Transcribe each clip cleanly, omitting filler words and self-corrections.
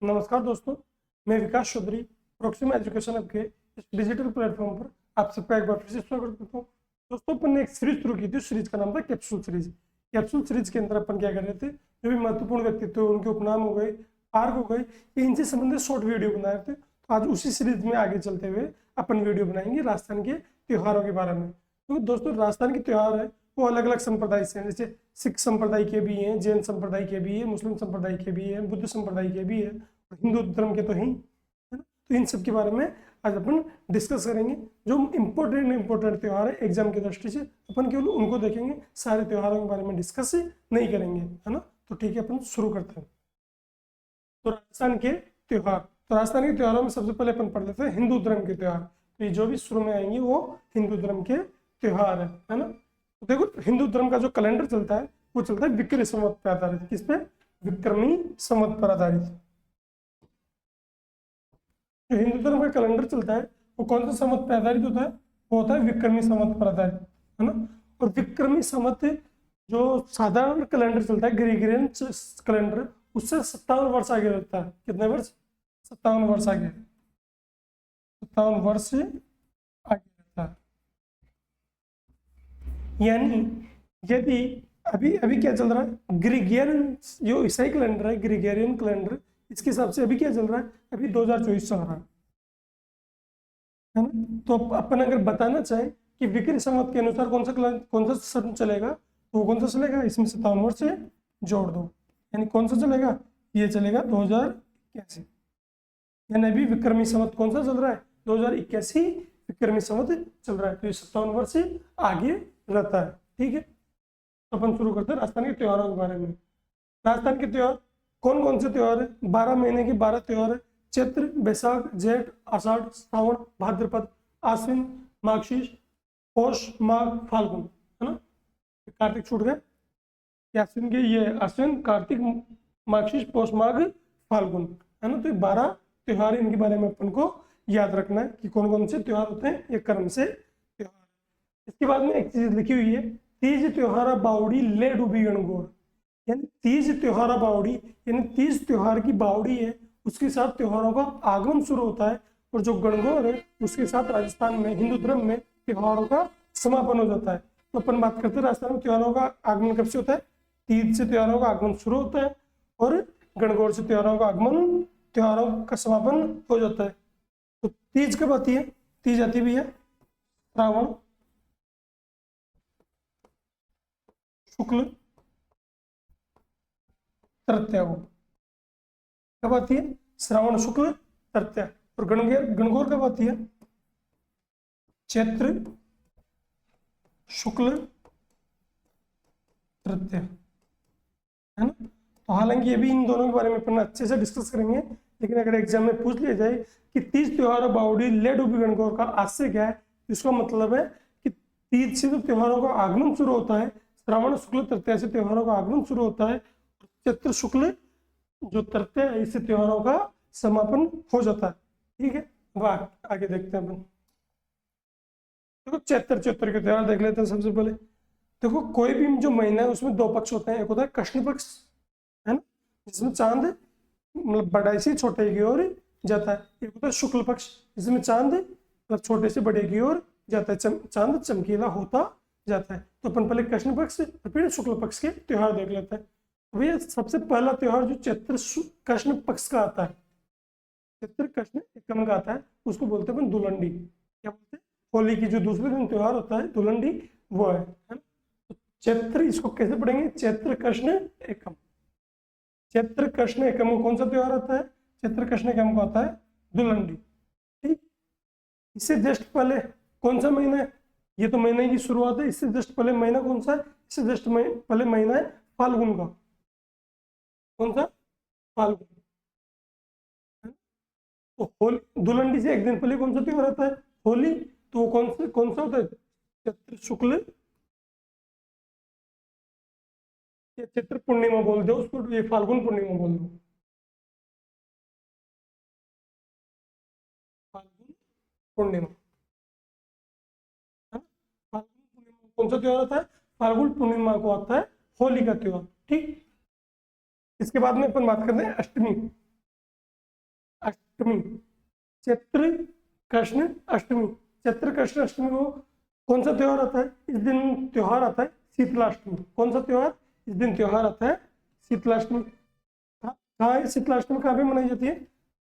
नमस्कार दोस्तों, मैं विकास चौधरी प्रोक्सिमा एजुकेशन हब के इस डिजिटल प्लेटफॉर्म पर आप सबका एक बार फिर से स्वागत करता हूँ। दोस्तों, अपन ने एक सीरीज शुरू की थी। सीरीज का नाम था कैप्सूल सीरीज। कैप्सूल सीरीज के अंदर अपन क्या कर रहे थे, जो भी महत्वपूर्ण व्यक्तित्व है उनके उपनाम हो गए, आर्क हो गए, इनसे संबंधित शॉर्ट वीडियो बनाए थे। तो आज उसी सीरीज में आगे चलते हुए अपन वीडियो बनाएंगे राजस्थान के त्योहारों के बारे में। तो दोस्तों, राजस्थान के त्योहार है वो अलग अलग संप्रदाय से हैं। जैसे सिख संप्रदाय के भी हैं, जैन संप्रदाय के भी है, मुस्लिम संप्रदाय के भी है, बुद्ध संप्रदाय के भी है, हिंदू धर्म के तो ही है ना। तो इन सब के बारे में आज अपन डिस्कस करेंगे। जो इम्पोर्टेंट त्यौहार है एग्जाम की दृष्टि से, अपन केवल उनको देखेंगे, सारे त्योहारों के बारे में डिस्कस नहीं करेंगे, है ना। तो ठीक है, अपन शुरू करते हैं। तो राजस्थान के त्योहार, तो राजस्थान के त्योहारों में सबसे पहले अपन पढ़ लेते हैं हिंदू धर्म के त्योहार। तो ये जो भी शुरू में आएंगे वो हिंदू धर्म के त्योहार है ना। तो देखो, हिंदू धर्म का जो कैलेंडर चलता है वो चलता है विक्रमी संवत पर आधारित। किस पे? विक्रमी संवत पर आधारित। जो हिंदू धर्म का कैलेंडर चलता है वो कौन सा संवत पर आधारित होता है? वो होता है विक्रमी संवत पर आधारित, है ना। और विक्रमी संवत जो साधारण कैलेंडर चलता है, ग्रेगोरियन कैलेंडर, उससे 57 वर्ष आगे रहता है। कितने वर्ष? 57 वर्ष आगे, 57 वर्ष आगे रहता है। यानी यदि अभी अभी क्या चल रहा है, ग्रेगोरियन जो ईसाई कैलेंडर है, ग्रेगोरियन कैलेंडर, इसके हिसाब से अभी क्या चल रहा है? अभी 2024 चल रहा है ना। तो अपन अगर बताना चाहे कि विक्रमी संवत के अनुसार कौन सा सन चलेगा, तो कौन सा चलेगा? इसमें 57 वर्ष से जोड़ दो, यानी कौन सा चलेगा? ये चलेगा 2081। यानी अभी विक्रमी संवत कौन सा चल रहा है? 2081 विक्रमी संवत चल रहा है। तो ये 57 वर्ष से आगे रहता है। ठीक है, तो अपन शुरू करते हैं राजस्थान के त्योहारों के बारे में। राजस्थान के त्योहार कौन कौन से त्योहार है? 12 महीने के 12 त्योहार है। चैत्र, बैसाख, जेठ, आषाढ़, श्रावण, भाद्रपद, आश्विन, माघशीष, पौष, माघ, फाल्गुन, है ना। कार्तिक छूट गए, आश्विन के, ये आश्विन, कार्तिक, माघशीष, पौष, माघ, फाल्गुन, है ना। तो 12 त्योहार, इनके बारे में अपन को याद रखना है कि कौन कौन से त्योहार होते हैं। ये क्रम से त्योहार। इसके बाद में एक चीज लिखी हुई है, तीज त्योहारा बावड़ी ले डूबी गणगौर। यानी तीज त्योहारा बावड़ी, यानी तीज त्योहार की बावड़ी है, उसके साथ त्योहारों का आगमन शुरू होता है। और जो गणगौर है उसके साथ राजस्थान में, हिंदू धर्म में, त्योहारों का समापन हो जाता है। तो अपन बात करते हैं राजस्थान में त्योहारों का आगमन कब से होता है। तीज से त्योहारों का आगमन शुरू होता है और गणगौर से त्योहारों का आगमन, त्योहारों का समापन हो जाता है। तो तीज कब आती है? तीज आती भी है श्रावण शुक्ल तृतीया को। कब आती है? श्रावण शुक्ल तृतीया। और गणगौर कब आती है? चैत्र शुक्ल तृतीया, है ना। तो हालांकि ये भी इन दोनों के बारे में अपन अच्छे से डिस्कस करेंगे, लेकिन अगर एग्जाम में पूछ लिया जाए कि तीज त्योहार बावड़ी ले डूबी गणगौर का आशय क्या है, इसका मतलब है कि तीज से तो त्योहारों का आगमन शुरू होता है, श्रावण शुक्ल तृतीया से त्योहारों का आगमन शुरू होता है, चैत्र शुक्ल जो तृतीया है इससे त्योहारों का समापन हो जाता है। ठीक है, अब आगे देखते हैं अपन। देखो, चैत्र के त्योहार देख लेते हैं सबसे पहले। देखो, कोई भी जो महीना है उसमें 2 पक्ष होते हैं। एक होता है कृष्ण पक्ष, है ना, जिसमें चांद मतलब बड़े से छोटे की ओर जाता है। एक होता है शुक्ल पक्ष, जिसमें चांद मतलब छोटे से बड़े की ओर जाता है, चांद चमकीला होता जाता है। तो अपन पहले कृष्ण पक्ष और फिर शुक्ल पक्ष के त्योहार देख लेते हैं। भैया, सबसे पहला त्योहार जो चैत्र कृष्ण पक्ष का आता है, चैत्र कृष्ण एकम का आता है, उसको बोलते हैं अपन धुलंडी। क्या बोलते हैं? होली की जो दूसरे दिन त्योहार होता है धुलंडी, वो है ना। तो चैत्र, इसको कैसे पढ़ेंगे? चैत्र कृष्ण एकम। चैत्र कृष्ण एकम को कौन सा त्योहार आता है? चैत्र कृष्ण एकम को आता है धुलंडी। ठीक, इससे जस्ट पहले कौन सा महीना है? ये तो महीने की शुरुआत है। इससे जस्ट पहले महीना कौन सा है? इससे जस्ट पहले महीना है फाल्गुन का। कौन सा? फाल्गुन। तो होली, धुलंडी से एक दिन पहले कौन सा त्योहार आता है? होली। तो वो कौन सा होता है? चैत्र शुक्ल या चैत्र पूर्णिमा बोल दो उसको, ये फाल्गुन पूर्णिमा बोल दो। फाल्गुन पूर्णिमा, है ना। फाल्गुन पूर्णिमा कौन सा त्योहार आता है? फाल्गुन पूर्णिमा को आता है होली का त्योहार। ठीक, इसके बाद में अपन बात करते हैं अष्टमी। अष्टमी, चैत्र कृष्ण अष्टमी। चैत्र कृष्ण अष्टमी को कौन सा त्योहार आता है? इस दिन त्योहार आता है शीतलाष्टमी। कौन सा त्योहार? इस दिन त्योहार आता है शीतलाष्टमी। कहाँ है शीतलाष्टमी? कहाँ पे मनाई जाती है?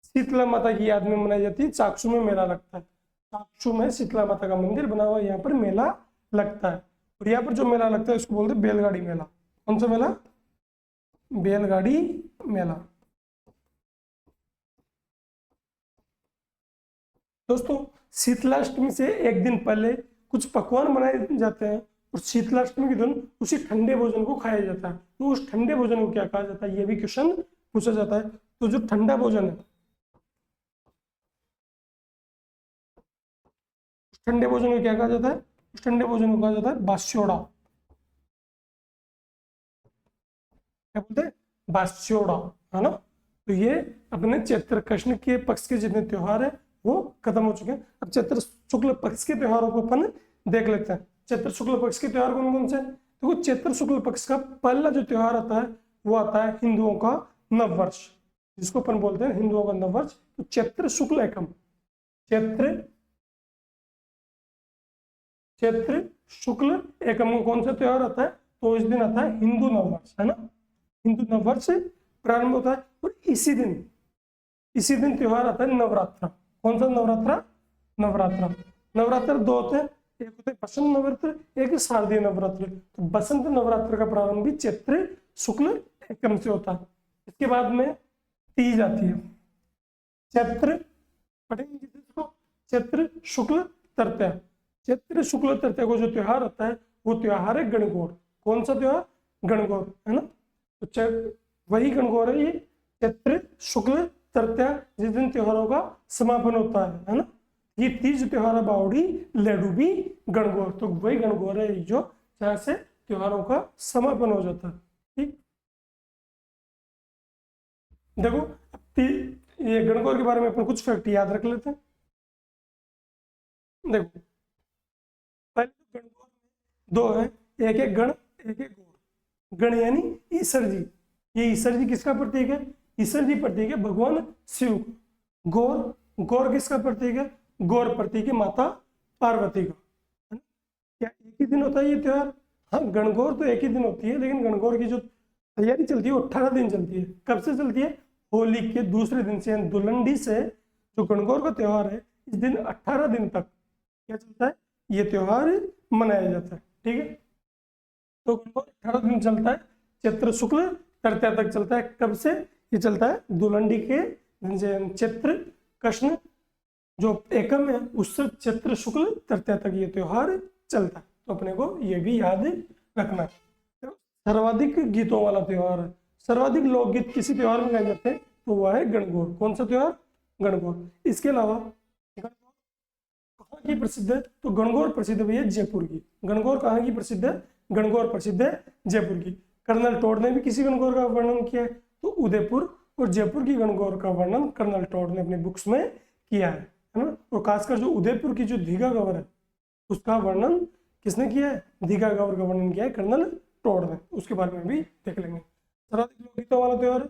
शीतला माता की याद में मनाई जाती है। चाक्षु में मेला लगता है। चाक्षु में शीतला माता का मंदिर बना हुआ है, यहाँ पर मेला लगता है। और यहाँ पर जो मेला लगता है उसको बोलते हैं बैलगाड़ी मेला। कौन सा मेला? बैलगाड़ी मेला। दोस्तों, शीतलाष्टमी से एक दिन पहले कुछ पकवान बनाए जाते हैं और शीतलाष्टमी के दिन उसी ठंडे भोजन को खाया जाता है। तो उस ठंडे भोजन को क्या कहा जाता है, ये भी क्वेश्चन पूछा जाता है। तो जो ठंडा भोजन है, ठंडे भोजन को क्या कहा जाता है? उस ठंडे भोजन को कहा जाता है बास्योड़ा। क्या बोलते हैं? बास्योड़ा, है ना। तो ये अपने चैत्र कृष्ण के पक्ष के जितने त्योहार है वो खत्म हो चुके हैं। अब चैत्र शुक्ल पक्ष के त्योहारों को अपन देख लेते हैं। चैत्र शुक्ल पक्ष के त्योहार कौन कौन से हैं? देखो, चैत्र शुक्ल पक्ष का पहला जो त्योहार आता है वो आता है हिंदुओं का नववर्ष, जिसको अपन बोलते हैं हिंदुओं का नववर्ष। तो चैत्र शुक्ल एकम, चैत्र चैत्र शुक्ल एकम को कौन सा त्योहार आता है? तो इस दिन आता है हिंदू नववर्ष, है ना। हिंदू नववर्ष प्रारंभ होता है और इसी दिन त्योहार आता है नवरात्र। कौन सा नवरात्र? नवरात्र। नवरात्र दो होते हैं, एक होते हैं बसंत नवरात्र, एक शारदीय नवरात्र। तो बसंत नवरात्र का प्रारंभ भी चैत्र शुक्ल एकम से होता है। इसके बाद में तीज आती है। चैत्र पढ़ेंगे इसको, चैत्र शुक्ल तृतीया। चैत्र शुक्ल तृतीया को जो त्योहार आता है वो त्योहार है गणगौर। कौन सा त्योहार? गणगौर, है ना। तो वही गणगौर है ये चैत्र शुक्ल तृतीया, जिस दिन त्योहारों का समापन होता है ना। ये तीज त्योहार बावड़ी लेडूबी गणगौर। तो वही गणगौर है जो जहाँ से त्योहारों का समापन हो जाता है। ठीक, देखो ये गणगौर के बारे में अपन कुछ फैक्ट याद रख लेते हैं। देखो, पहले तो गणगौर में दो है, एक है गण, एक है गौर। गण यानी ईश्वर जी, ये ईश्वर जी किसका प्रतीक है? ईश्वर जी प्रतीक है भगवान शिव। गौर, गौर किसका प्रतीक है? गौर प्रतीक है माता पार्वती का, है ना। क्या एक ही दिन होता है ये त्योहार? हाँ, गणगौर तो एक ही दिन होती है, लेकिन गणगौर की जो तैयारी चलती है वो 18 दिन चलती है। कब से चलती है? होली के दूसरे दिन से, दुलंडी से जो गणगौर का त्योहार है, इस दिन 18 दिन तक क्या चलता है? ये त्योहार मनाया जाता है। ठीक है, तो 18 दिन चलता है, चैत्र शुक्ल तृतीया तक चलता है। कब से ये चलता है? दुलंडी के दिन से, चैत्र कृष्ण जो एकम है उससे चैत्र शुक्ल तृतीया तक ये त्योहार चलता है। तो अपने को ये भी याद रखना है। तो सर्वाधिक गीतों वाला त्योहार है, सर्वाधिक लोकगीत किसी त्योहार में गाए जाते हैं तो वह है गणगौर। कौन सा त्योहार? गणगौर। इसके अलावा कहाँ की प्रसिद्ध है? तो गणगौर प्रसिद्ध भैया जयपुर की। गणगौर कहाँ की प्रसिद्ध है? गणगौर प्रसिद्ध है जयपुर की। कर्नल टोड ने भी किसी गणगौर का वर्णन किया है, तो उदयपुर और जयपुर की गणगौर का वर्णन कर्नल टोड ने अपने बुक्स में किया है ना। और खासकर जो उदयपुर की जो दीघा गवर है उसका वर्णन किसने किया है? दीघा गवर का वर्णन किया है कर्नल टोड ने। उसके बारे में भी देख लेंगे। सर्वाधिक लोकगीतों वाला त्योहार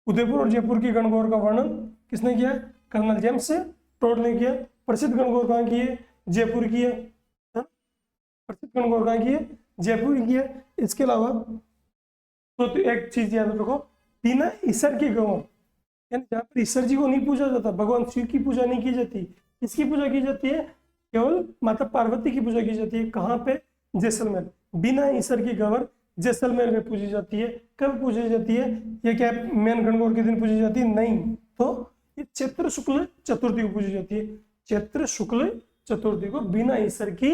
उदयपुर और जयपुर की गणगौर का वर्णन किसने किया? कर्नल जेम्स टोड ने किया। प्रसिद्ध गणगौर कहाँ की है? जयपुर की है। प्रसिद्ध गणगौर कहाँ की है? जयपुर की है। इसके अलावा तो एक चीज याद रखो, बिना ईश्वर की गौर, यानी जहाँ पर ईश्वर जी को नहीं पूजा जाता, भगवान शिव की पूजा नहीं की जाती, किसकी पूजा की जाती है? केवल माता पार्वती की पूजा की जाती है। कहाँ पे? जैसलमेर। बिना ईश्वर की गौर जैसलमेर में पूजी जाती है। कब पूजी जाती है? ये क्या मेन गणगौर के दिन पूजी जाती है? नहीं, तो ये चैत्र शुक्ल चतुर्थी को पूजी जाती है। चैत्र शुक्ल चतुर्थी को बिना ईश्वर की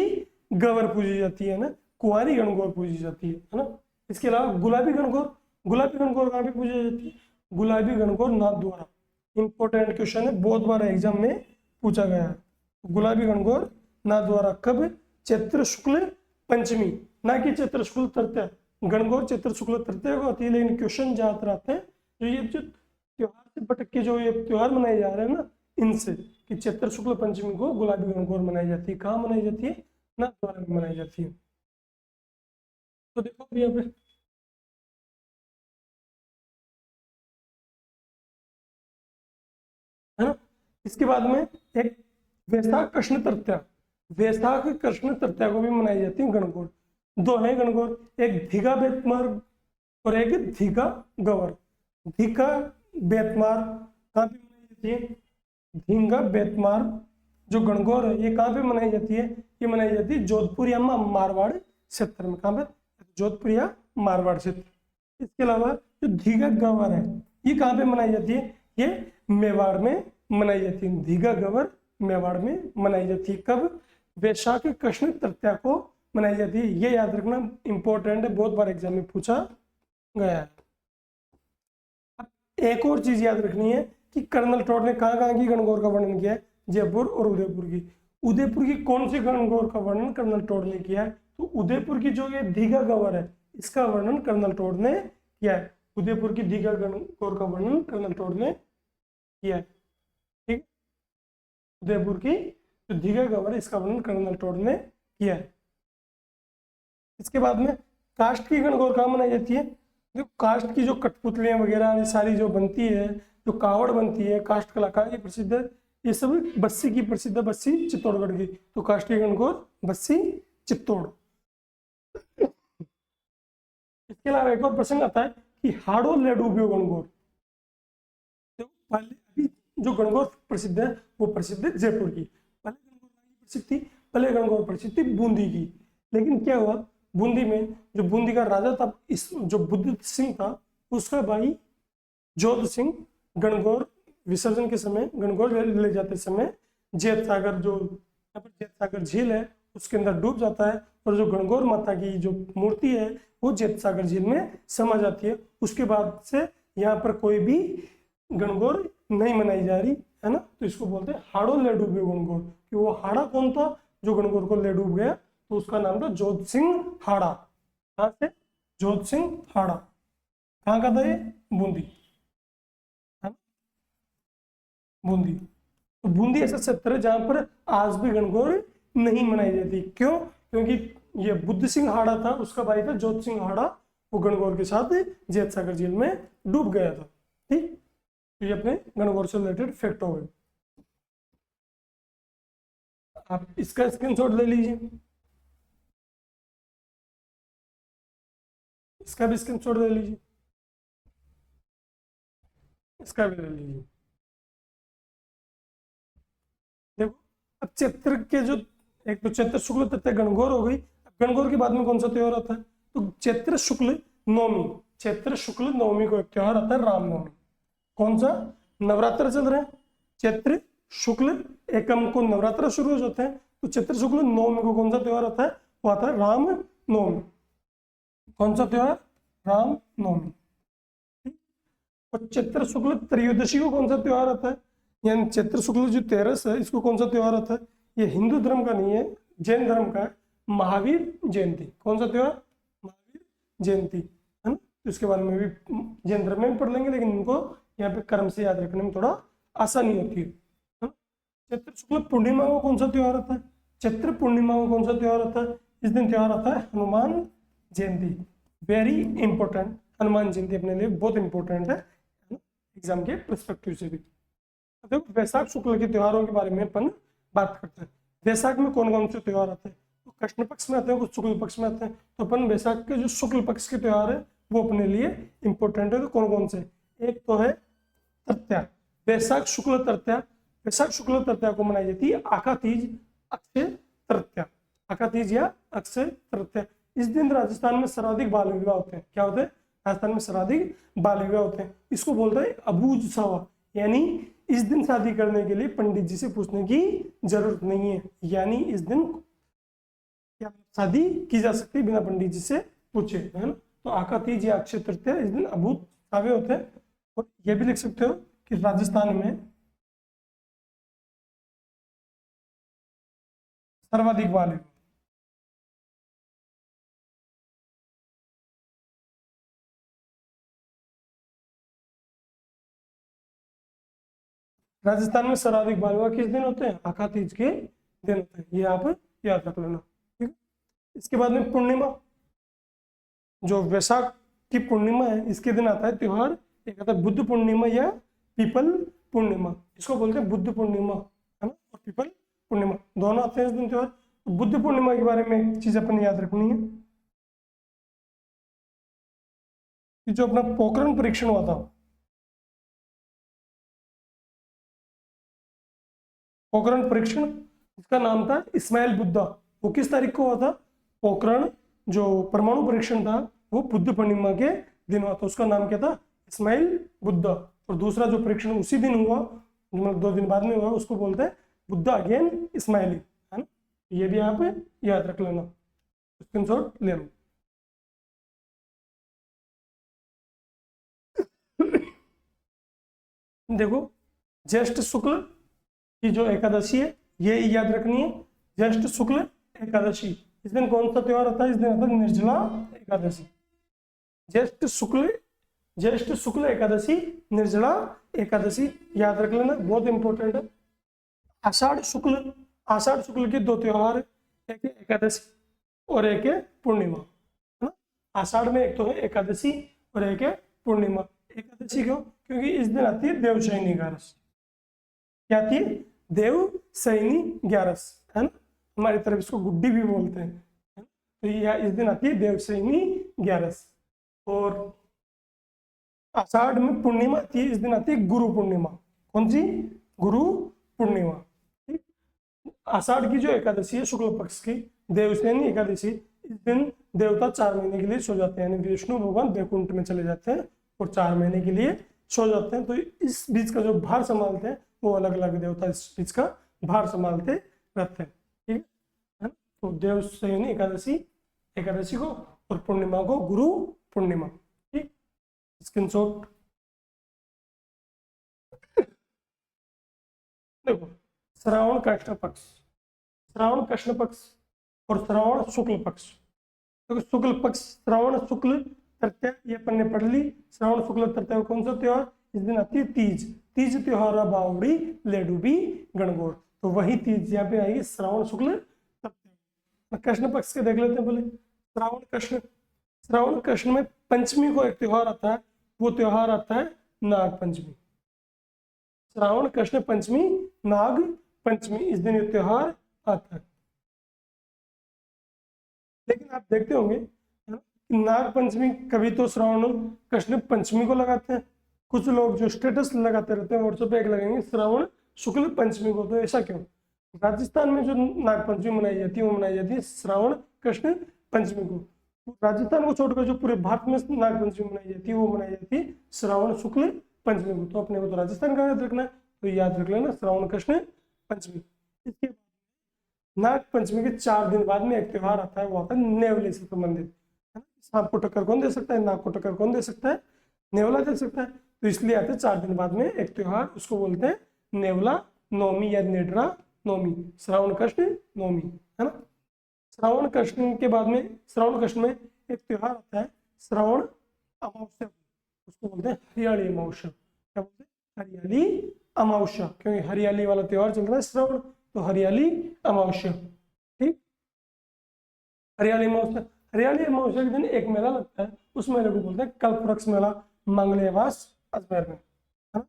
गौर पूजी जाती है ना, कुंवारी गणगौर पूजी जाती है ना। इसके अलावा गुलाबी गणगौर, गुलाबी गणगौर कहाँ पे पूजी जाती है? गुलाबी गणगौर नाथ द्वारा। इंपॉर्टेंट क्वेश्चन है, बहुत बार एग्जाम में पूछा गया है। गुलाबी गणगौर नाथ द्वारा कब? चैत्र शुक्ल पंचमी, ना कि चैत्र शुक्ल तृतीया। गणगौर चैत्र शुक्ल तृतीया को आती है, लेकिन क्वेश्चन ज्यादातर आते हैं जो ये जो त्योहार से भटक के जो ये त्योहार मनाए जा रहे हैं ना, इनसे, कि चैत्र शुक्ल पंचमी को गुलाबी गणगौर मनाई जाती है। कहाँ मनाई जाती है? नाथ द्वारा में मनाई जाती है। तो देखो यहाँ पे है ना, इसके बाद में एक वैशाख कृष्ण तृतीया, वैशाख कृष्ण तृतीया को भी मनाई जाती है गणगौर। दो है गणगौर, एक धिगा बेतमार और एक धिगा गवर। धिगा बेतमार कहाँ पे मनाई जाती है? धिंगा बेतमार जो गणगौर है ये कहाँ पे मनाई जाती है? ये मनाई जाती है जोधपुर या मारवाड़ क्षेत्र में। कहाँ पे? जोधपुर या मारवाड़ क्षेत्र। इसके अलावा जो धिगा गवर है ये कहाँ पे मनाई जाती है? ये मेवाड़ में मनाई जाती है। धिगा गवर मेवाड़ में मनाई जाती है। कब? वैशाख कृष्ण तृतीया को मनाई जाती है। ये याद रखना इंपॉर्टेंट है, बहुत बार एग्जाम में पूछा गया है। एक और चीज याद रखनी है कि कर्नल टॉड ने कहाँ की गणगौर का वर्णन किया है? जयपुर और उदयपुर की। उदयपुर की कौन सी गणगौर का वर्णन कर्नल टॉड ने किया है? तो उदयपुर की जो ये धिगा गवर है इसका वर्णन कर्नल टॉड ने किया है। उदयपुर की धिगा गणगौर का वर्णन कर्नल टॉड ने किया है। ठीक, उदयपुर की जो धिगा गवर है इसका वर्णन कर्नल टॉड ने किया है। इसके बाद में कास्ट की गणगौर कहाँ मनाई जाती है? जो कास्ट की जो कठपुतलियां वगैरह सारी जो बनती है, जो कावड़ बनती है, कास्ट कलाकार की प्रसिद्ध है, ये सब बस्सी की प्रसिद्ध है, बस्सी चित्तौड़गढ़ की। तो कास्ट की गणगौर बस्सी चित्तौड़। इसके अलावा एक और प्रसंग आता है कि हाड़ो लेडूबियो गणगौर। तो पहले अभी जो गणगौर प्रसिद्ध है वो प्रसिद्ध है जयपुर की। पहले गणगौर प्रसिद्ध थी, पहले गणगौर प्रसिद्ध थी बूंदी की। लेकिन क्या हुआ, बूंदी में जो बूंदी का राजा था इस जो बुद्ध सिंह था उसका भाई जोध सिंह गणगौर विसर्जन के समय, गणगौर ले जाते समय जैत सागर जो यहाँ पर जैत सागर झील है उसके अंदर डूब जाता है और जो गणगौर माता की जो मूर्ति है वो जैत सागर झील में समा जाती है। उसके बाद से यहाँ पर कोई भी गणगौर नहीं मनाई जा रही है ना। तो इसको बोलते हैं हाड़ो ले डूबे गणगौर, कि वो हाड़ा कौन था जो गणगौर को ले डूब गया? तो उसका नाम था जोध सिंह हाड़ा। कहाँ से? जोध सिंह हाड़ा। कहाँ का था ये? बूंदी, है ना, बूंदी। तो बूंदी ऐसा क्षेत्र है जहां पर आज भी गणगौर नहीं मनाई जाती। क्यों? क्योंकि ये बुद्ध सिंह हाड़ा था, उसका भाई था जोध सिंह हाड़ा, वो गणगौर के साथ जैत सागर झील में डूब गया था। ठीक, तो ये अपने गणगौर से रिलेटेड फैक्ट हो गए। आप इसका स्क्रीनशॉट ले लीजिए, इसका भी स्क्रीनशॉट ले लीजिए, इसका भी ले लीजिए। देखो अब चैत्र के जो एक तो चैत्र शुक्ल तृतीया गणगौर हो गई। गणगौर के बाद में कौन सा त्योहार आता है? तो चैत्र शुक्ल नवमी, चैत्र शुक्ल नवमी को एक त्योहार आता है रामनवमी। कौन सा? नवरात्र चल रहे हैं, चैत्र शुक्ल एकम को नवरात्र शुरू हो जाते हैं। तो चैत्र शुक्ल नवमी को कौन सा त्योहार आता है? वो आता है राम नवमी। कौन सा त्योहार? राम नवमी। और चैत्र शुक्ल त्रयोदशी को कौन सा त्योहार आता है? यानी चैत्र शुक्ल जो 13 है इसको कौन सा त्योहार आता है? ये हिंदू धर्म का नहीं है, जैन धर्म का है, महावीर जयंती। कौन सा त्योहार? महावीर जयंती, है ना। तो इसके बारे में भी जैन धर्म में भी पढ़ लेंगे, लेकिन इनको यहाँ पे कर्म से याद रखने में थोड़ा आसानी होती है। चैत्र शुक्ल पूर्णिमा को कौन सा त्योहार आता है? चैत्र पूर्णिमा को कौन सा त्योहार आता है? इस दिन त्योहार आता है हनुमान जयंती। वेरी इंपॉर्टेंट, हनुमान जयंती अपने लिए बहुत इंपॉर्टेंट है एग्जाम के पर्सपेक्टिव से भी। देखो वैशाख शुक्ल के त्योहारों के बारे में अपन बात करते हैं। वैशाख में कौन कौन से त्योहार आते हैं? तो कृष्ण पक्ष में आते हैं, कुछ शुक्ल पक्ष में आते हैं। तो अपन वैशाख के जो शुक्ल पक्ष के त्योहार है वो अपने लिए इंपॉर्टेंट है। तो कौन कौन से? एक तो है तृतीया, वैशाख शुक्ल तृतीया। वैशाख शुक्ल तृतीया को मनाई जाती है आका तीज, अक्षय तृतीया, आका तीज या अक्षय तृतीया। इस दिन राजस्थान में सर्वाधिक बाल विवाह होते हैं। क्या होते हैं? राजस्थान में सर्वाधिक बाल विवाह होते हैं। इसको बोलते हैं अबूझ सावा, यानी इस दिन शादी करने के लिए पंडित जी से पूछने की जरूरत नहीं है। यानी इस दिन क्या शादी की जा सकती है बिना पंडित जी से पूछे, है ना। तो आका तीज या अक्षय तृतीया इस दिन अबूझ सावे होते हैं। और यह भी लिख सकते हो कि राजस्थान में सर्वाधिक बाल विवाह, राजस्थान में सर्वाधिक बाल विवाह किस दिन होते हैं? आका तीज के दिन होते हैं। ये आप याद रख लेना, ठीक है। इसके बाद में पूर्णिमा, जो वैशाख की पूर्णिमा है इसके दिन आता है त्योहार। एक आता है बुद्ध पूर्णिमा या पीपल पूर्णिमा, इसको बोलते हैं बुद्ध पूर्णिमा, है ना, और पीपल पूर्णिमा, दोनों आते हैं इस दिन त्योहार। बुद्ध पूर्णिमा के बारे में एक चीज अपन याद रखनी है कि जो अपना पोखरण परीक्षण हुआ था, पोखरण परीक्षण, इसका नाम था इस्माइल बुद्धा, वो किस तारीख को हुआ था? पोखरण जो परमाणु परीक्षण था वो बुद्ध पूर्णिमा के दिन हुआ था, उसका नाम क्या था? इस्माइल बुद्धा। और दूसरा जो परीक्षण उसी दिन हुआ, मतलब 2 दिन बाद में हुआ, उसको बोलते हैं बुद्धा अगेन इस्माइली, है ना। ये भी आप याद रख लेना, स्क्रीनशॉट ले लो। देखो, ज्येष्ठ शुक्ल की जो एकादशी है ये याद रखनी है, ज्येष्ठ शुक्ल एकादशी। इस दिन कौन सा त्योहार होता है? इस दिन होता है निर्जला एकादशी। ज्येष्ठ शुक्ल एकादशी, निर्जला एकादशी याद रख लेना, बहुत इंपॉर्टेंट है। आषाढ़ शुक्ल के 2 त्योहार, एक है एकादशी और एक है पूर्णिमा, है ना। आषाढ़ में एक तो है एकादशी और एक है पूर्णिमा। एकादशी क्यों? क्योंकि इस दिन आती है देवशयनी ग्यारस। क्या आती है? देवशयनी ग्यारस, है ना। हमारी तरफ इसको गुड्डी भी बोलते हैं, है ना? तो यह इस दिन आती है देवशयनी ग्यारस। और आषाढ़ में पूर्णिमा आती है, इस दिन आती है गुरु पूर्णिमा। कौन सी? गुरु पूर्णिमा। ठीक, आषाढ़ की जो एकादशी है शुक्ल पक्ष की देवशयनी एकादशी, इस दिन देवता 4 महीने के लिए सो जाते हैं, यानी विष्णु भगवान वैकुंठ में चले जाते हैं और 4 महीने के लिए सो जाते हैं। तो इस बीच का जो भार संभालते हैं वो अलग अलग देवता इस बीच का भार संभालते रहते हैं, ठीक है। तो देवशयनी एकादशी को और पूर्णिमा को गुरु पूर्णिमा। ठीक, स्क्रीनशॉट देखो। श्रावण कृष्ण पक्ष और श्रावण शुक्ल पक्ष। तो शुक्ल पक्ष श्रावण शुक्ल तृतीया ये अपन ने पढ़ ली। श्रावण शुक्ल तृतीया कौन सा त्योहार? इस दिन आती है तीज त्योहार बावड़ी लेडूबी गणगौर। तो वही तीज यहाँ पे आएगी श्रावण शुक्ल तृतीया। कृष्ण पक्ष के देख लेते हैं पहले। श्रावण कृष्ण में पंचमी को एक त्योहार आता है, वो त्योहार आता है नाग पंचमी। श्रावण कृष्ण पंचमी, नाग पंचमी, इस दिन ये त्योहार आता है। लेकिन आप देखते होंगे नाग पंचमी कभी तो श्रावण कृष्ण पंचमी को लगाते हैं, कुछ लोग जो स्टेटस लगाते रहते हैं व्हाट्सएप पे एक लगाएंगे श्रावण शुक्ल पंचमी को। तो ऐसा क्यों? राजस्थान में जो नाग पंचमी मनाई जाती है वो मनाई जाती है श्रावण कृष्ण पंचमी को। राजस्थान को छोड़कर जो पूरे भारत में नाग पंचमी मनाई जाती है वो मनाई जाती है श्रावण शुक्ल पंचमी को। तो अपने को तो राजस्थान का याद रखना है, तो याद रख लेना श्रावण कृष्ण पंचमी। इसके नाग पंचमी के 4 दिन बाद में एक त्योहार आता है, वो आता है नेवले से संबंधित, है ना। सांप को टक्कर कौन दे सकता है? नाग को टक्कर कौन दे सकता है? नेवला दे सकता है। तो इसलिए आते हैं 4 दिन बाद में एक त्योहार, उसको बोलते हैं नेवला नवमी या नेडरा नवमी, श्रावण कृष्ण नवमी, है ना। श्रावण कृष्ण के बाद में श्रावण कृष्ण में एक त्योहार आता है श्रावण अमावस्या, उसको बोलते हैं हरियाली अमावस्या। क्या बोलते हैं? हरियाली अमावस्या, क्योंकि हरियाली वाला त्योहार चल रहा है श्रावण, तो हरियाली अमावस्या। ठीक, हरियाली अमावस्या के दिन एक मेला लगता है, उस मेले को बोलते हैं कल्पवृक्ष मेला, मंगलियावास अजमेर में, है ना।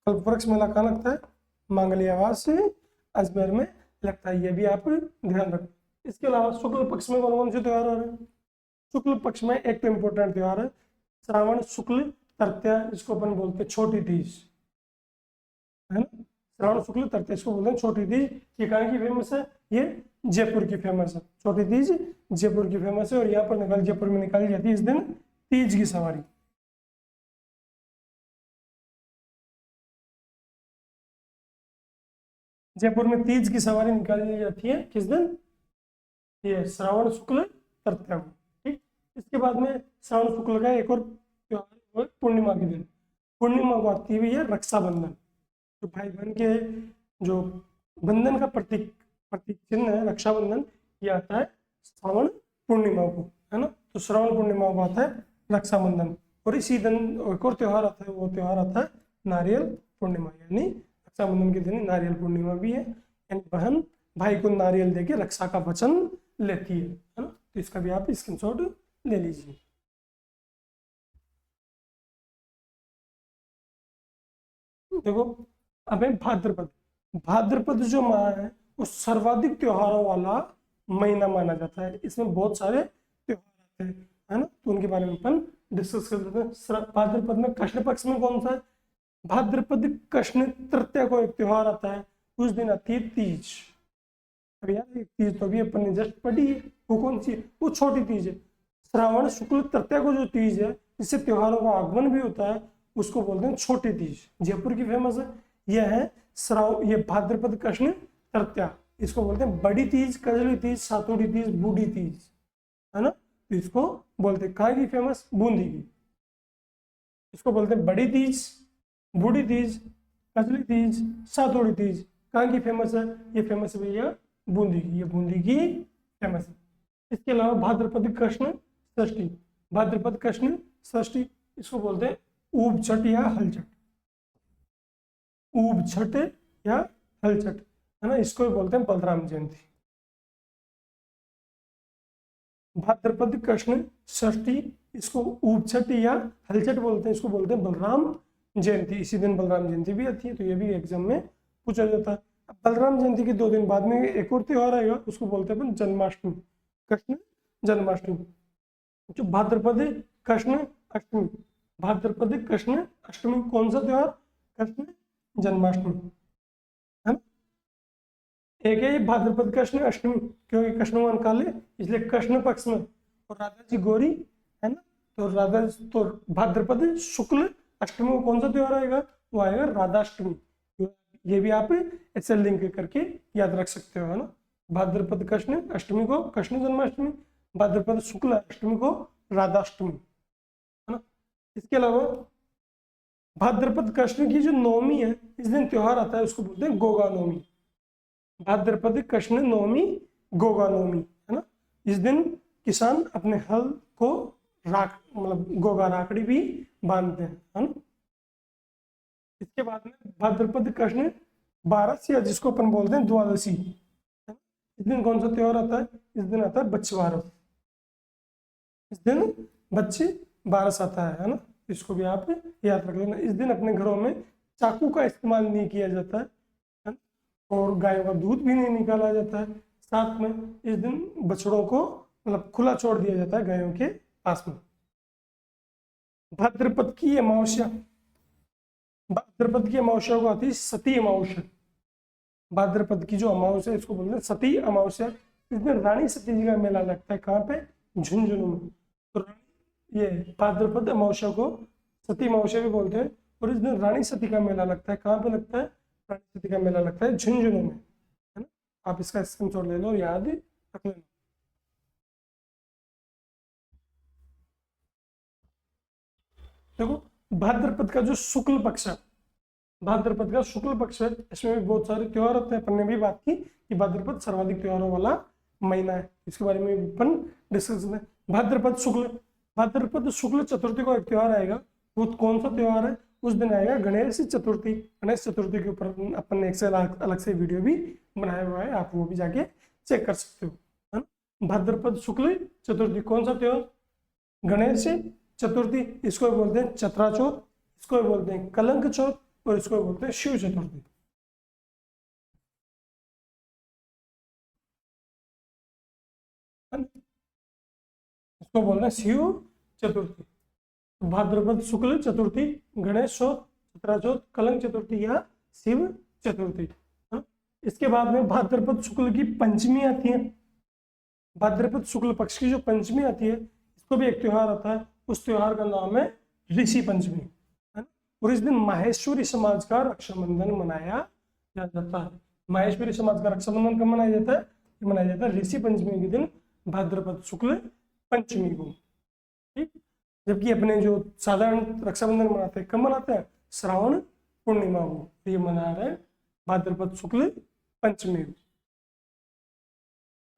कल्पवृक्ष मेला कहाँ लगता है? मंगलियावास अजमेर में लगता है, ये भी आप ध्यान रखें। इसके अलावा शुक्ल पक्ष में कौन कौन से त्योहार आ रहे हैं? शुक्ल पक्ष में एक तो इम्पोर्टेंट त्योहार है श्रावण शुक्ल तृतीया, जिसको अपन बोलते हैं छोटी तीज, है ना। श्रावण शुक्ल तृतीया इसको बोलते हैं छोटी तीज। ये कहाँ की फेमस है? ये जयपुर की फेमस है, छोटी तीज जयपुर की फेमस है। और यहाँ पर जयपुर में निकाली जाती है इस दिन तीज की सवारी। जयपुर में तीज की सवारी निकाली जाती है किस दिन? ये श्रावण शुक्ल तृतीया को। ठीक, इसके बाद में श्रावण शुक्ल का एक और त्योहार पूर्णिमा के दिन। पूर्णिमा को आती हुई है रक्षाबंधन, जो भाई बहन के जो बंधन का प्रतीक चिन्ह है रक्षाबंधन, ये आता है श्रावण पूर्णिमा को, है ना। तो श्रावण पूर्णिमा को आता है रक्षाबंधन। और इसी दिन एक और त्योहार आता है, वो त्योहार आता है नारियल पूर्णिमा, यानी रक्षाबंधन के दिन नारियल पूर्णिमा भी है, यानी बहन भाई को नारियल देके रक्षा का वचन लेती है ना। तो इसका भी आप स्क्रीनशॉट ले लीजिए। देखो, अब है भाद्रपद। भाद्रपद जो माह है वो सर्वाधिक त्योहारों वाला महीना माना जाता है। इसमें बहुत सारे त्योहार आते हैं, है ना, तो उनके बारे में अपन डिस्कस कर लेते हैं। भाद्रपद में कृष्ण पक्ष में कौन सा है? भाद्रपद कृष्ण तृतीया को एक त्योहार आता है, उस दिन आती है तीज। अब यार एक तीज तो अभी अपन ने जस्ट पढ़ी है, वो कौन सी है? वो छोटी तीज है। श्रावण शुक्ल तृतीया को जो तीज है जिससे त्योहारों का आगमन भी होता है उसको बोलते हैं छोटी तीज। जयपुर की फेमस है, यह है ये भाद्रपद कृष्ण तृतीया। इसको बोलते हैं बड़ी तीज, कजली तीज, सातोड़ी तीज, बूढ़ी तीज, है ना। तो इसको बोलते हैं कहाँ की फेमस? बूंदी की। इसको बोलते हैं बड़ी तीज, बूढ़ी तीज, कजली तीज, सातोड़ी तीज। कहाँ की फेमस है? ये फेमस है भैया बूंदी की, ये बूंदी की फेमस है। इसके अलावा भाद्रपद कृष्ण षष्ठी, भाद्रपद कृष्ण षष्ठी इसको बोलते हैं ऊब छठ या हल छठ, ऊब छठ या हल छठ, है ना। इसको भी बोलते हैं बलराम जयंती। भाद्रपद कृष्ण षष्ठी इसको ऊब छठ या हल छठ बोलते हैं, इसको बोलते हैं बलराम जयंती। इसी दिन बलराम जयंती भी आती है, तो ये भी एग्जाम में पूछा जाता है। अब बलराम जयंती के 2 दिन बाद में एक और त्योहार आएगा, उसको बोलते हैं अपन जन्माष्टमी, कृष्ण जन्माष्टमी। जो भाद्रपद कृष्ण अष्टमी, भाद्रपद कृष्ण अष्टमी कौन सा त्योहार? कृष्ण जन्माष्टमी, है ना। एक है भाद्रपद कृष्ण अष्टमी, क्योंकि कृष्ण भगवान काले इसलिए कृष्ण पक्ष में, और राधा जी गौरी, है ना। तो भाद्रपद शुक्ल अष्टमी को कौन सा त्योहार आएगा? वो आएगा राधाष्टमी। ये भी आप ऐसे लिंक करके याद रख सकते हो, है ना। भाद्रपद कृष्ण अष्टमी को कृष्ण जन्माष्टमी, भाद्रपद शुक्ल अष्टमी को राधाष्टमी, है ना। इसके अलावा भाद्रपद कृष्ण की जो नवमी है इस दिन त्योहार आता है, उसको बोलते हैं गोगा नवमी। भाद्रपद कृष्ण नवमी गोगा नवमी, है ना। इस दिन किसान अपने हल को मतलब गोगा राखड़ी भी बांधते हैं, है ना। इसके बाद में भाद्रपद कृष्ण बारस या जिसको अपन बोलते हैं द्वादशी, इस दिन कौन सा त्योहार आता है? इस दिन आता है बच्चवारस, इस दिन बच्चे बारस आता है ना। इसको भी आप याद रख लेना। इस दिन अपने घरों में चाकू का इस्तेमाल नहीं किया जाता है ना? और गायों का दूध भी नहीं निकाला जाता है। साथ में इस दिन बछड़ों को मतलब खुला छोड़ दिया जाता है गायों के पास में। भाद्रपद की अमावस्या, भाद्रपद की अमावस्या को आती है सती अमावस्या। भाद्रपद की जो अमावस्या इसको बोलते हैं सती अमावस्या। इस दिन रानी सती जी का मेला लगता है, कहाँ पे? झुंझुनू में। तो ये भाद्रपद अमावस्या को सती अमावस्या भी बोलते हैं, और इस दिन रानी सती का मेला लगता है। कहाँ पे लगता है? रानी सती का मेला लगता है झुंझुनू में, है ना। आप इसका स्क्रीनशॉट ले लो और याद रख लेना। देखो भाद्रपद का जो शुक्ल पक्ष है, भाद्रपद का शुक्ल पक्ष है, इसमें भी बहुत सारे त्योहार होते हैं। अपन ने भी बात की कि भाद्रपद सर्वाधिक त्योहारों वाला महीना है, इसके बारे में अपन डिस्कस करें। भाद्रपद शुक्ल, भाद्रपद शुक्ल चतुर्थी को एक त्योहार आएगा। वो कौन सा त्योहार है? उस दिन आएगा गणेश चतुर्थी। गणेश चतुर्थी के ऊपर अपन ने एक अलग से वीडियो भी बनाया हुआ है, आप वो भी जाके चेक कर सकते हो, है ना। भाद्रपद शुक्ल चतुर्थी कौन सा त्योहार? गणेश चतुर्थी। इसको बोलते हैं चतरा चौथ, इसको बोलते हैं कलंक चौथ, और इसको बोलते हैं शिव चतुर्थी। इसको बोलते हैं शिव चतुर्थी। भाद्रपद शुक्ल चतुर्थी, गणेश चौथ, चतरा चौथ, कलंक चतुर्थी या शिव चतुर्थी। इसके बाद में भाद्रपद शुक्ल की पंचमी आती है। भाद्रपद शुक्ल पक्ष की जो पंचमी आती है इसको भी एक त्योहार आता है। उस त्योहार का नाम है ऋषि पंचमी, है ना। और इस दिन माहेश्वरी समाज का रक्षाबंधन मनाया जाता है। माहेश्वरी समाज का रक्षाबंधन कब मनाया जाता है? मनाया जाता है ऋषि पंचमी के दिन, भाद्रपद शुक्ल पंचमी को, ठीक। जबकि अपने जो साधारण रक्षाबंधन मनाते हैं कब मनाते हैं? श्रावण पूर्णिमा को। ये मना रहे हैं भाद्रपद शुक्ल पंचमी को।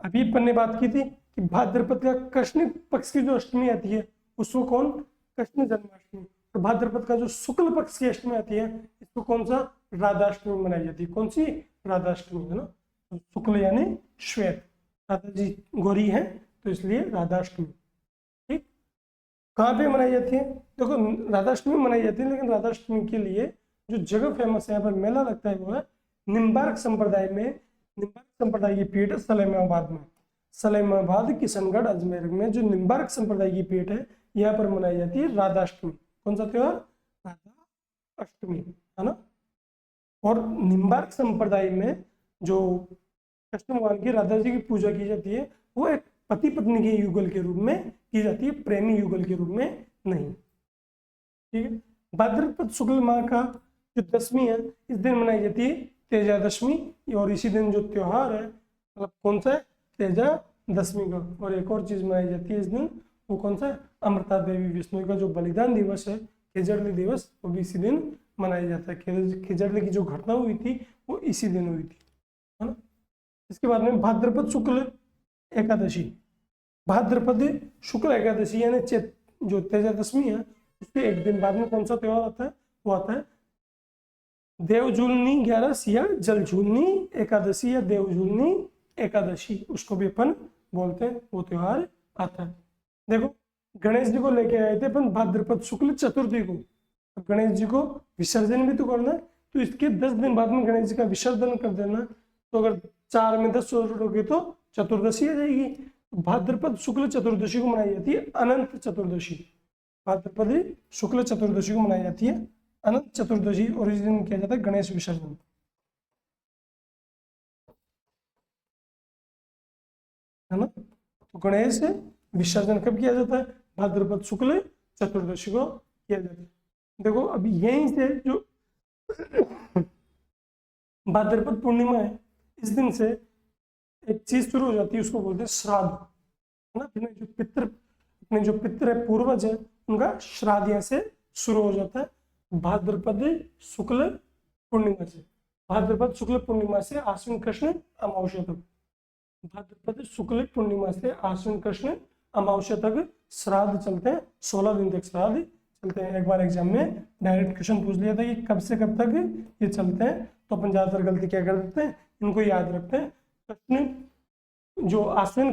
अभी अपन ने बात की थी कि भाद्रपद का कृष्ण पक्ष की जो अष्टमी आती है उसको कौन? कृष्ण जन्माष्टमी। और भाद्रपद का जो शुक्ल पक्ष की अष्टमी आती है इसको कौन सा? राधाष्टमी मनाई जाती है। कौन सी? राधाष्टमी, है ना। शुक्ल यानी श्वेत, राधा जी गौरी है तो इसलिए राधाष्टमी, ठीक। कहाँ पे मनाई जाती है? देखो राधाष्टमी मनाई जाती है, लेकिन राधाष्टमी के लिए जो जगह फेमस है यहाँ पर मेला लगता है वो है निम्बार्क संप्रदाय में। निम्बार्क संप्रदाय की पीठ है सलेमाबाद में। सलेमाबाद, किशनगढ़, अजमेर में जो निम्बार्क संप्रदाय की पीठ है यहाँ पर मनाई जाती है राधाष्टमी। कौन सा त्योहार? राधा अष्टमी, है ना। और निम्बार्क संप्रदाय में जो कृष्ण भगवान की राधा जी की पूजा की जाती है वो एक पति पत्नी के युगल के रूप में की जाती है, प्रेमी युगल के रूप में नहीं। ठीक है। भाद्रपद शुक्ल माह का जो दशमी है इस दिन मनाई जाती है तेजादशमी, और इसी दिन जो त्योहार है मतलब कौन सा है? तेजादशमी का। और एक और चीज मनाई जाती है इस दिन, वो कौन सा है? अमृता देवी विष्णु का जो बलिदान दिवस है, खिजड़ली दिवस, वो भी इसी दिन मनाया जाता है। खिजड़ली की जो घटना हुई थी वो इसी दिन हुई थी, है ना। इसके बाद में भाद्रपद शुक्ल एकादशी। भाद्रपद शुक्ल एकादशी यानी जो तेजादशमी है उसके एक दिन बाद में कौन सा त्योहार आता है? वो आता है देवजूलनी 11 या जलझूलनी एकादशी या देवजूलनी एकादशी, उसको भी अपन बोलते हैं, वो त्योहार आता है। देखो गणेश जी को लेके आए थे अपन भाद्रपद शुक्ल चतुर्थी को। अब गणेश जी को विसर्जन भी तो करना है, तो इसके 10 दिन बाद में गणेश जी का विसर्जन कर देना। तो अगर 4 में 10 जोड़ोगे तो चतुर्दशी आ जाएगी। भाद्रपद शुक्ल चतुर्दशी को मनाई जाती है अनंत चतुर्दशी। भाद्रपद शुक्ल चतुर्दशी को मनाई जाती है अनंत चतुर्दशी, और इस दिन किया जाता है गणेश विसर्जन, है ना। तो गणेश विसर्जन कब किया जाता है? भाद्रपद शुक्ल चतुर्दशी को किया जाता है। देखो अभी यहीं से जो भाद्रपद पूर्णिमा है इस दिन से एक चीज शुरू हो जाती है, उसको बोलते हैं श्राद्ध, है ना। अपने जो पितर है, पूर्वज है, उनका श्राद्ध यहाँ से शुरू हो जाता है भाद्रपद शुक्ल पूर्णिमा से। भाद्रपद शुक्ल पूर्णिमा से आश्विन कृष्ण अमावस्या तक, भाद्रपद शुक्ल पूर्णिमा से आश्विन कृष्ण अमावस्या तक श्राद्ध चलते हैं। 16 दिन तक श्राद्ध चलते हैं। एक बार एग्जाम में डायरेक्ट क्वेश्चन पूछ लिया था कि कब से कब तक ये चलते हैं, तो अपन ज्यादातर गलती क्या कर देते हैं, इनको याद रखते हैं। कृष्ण जो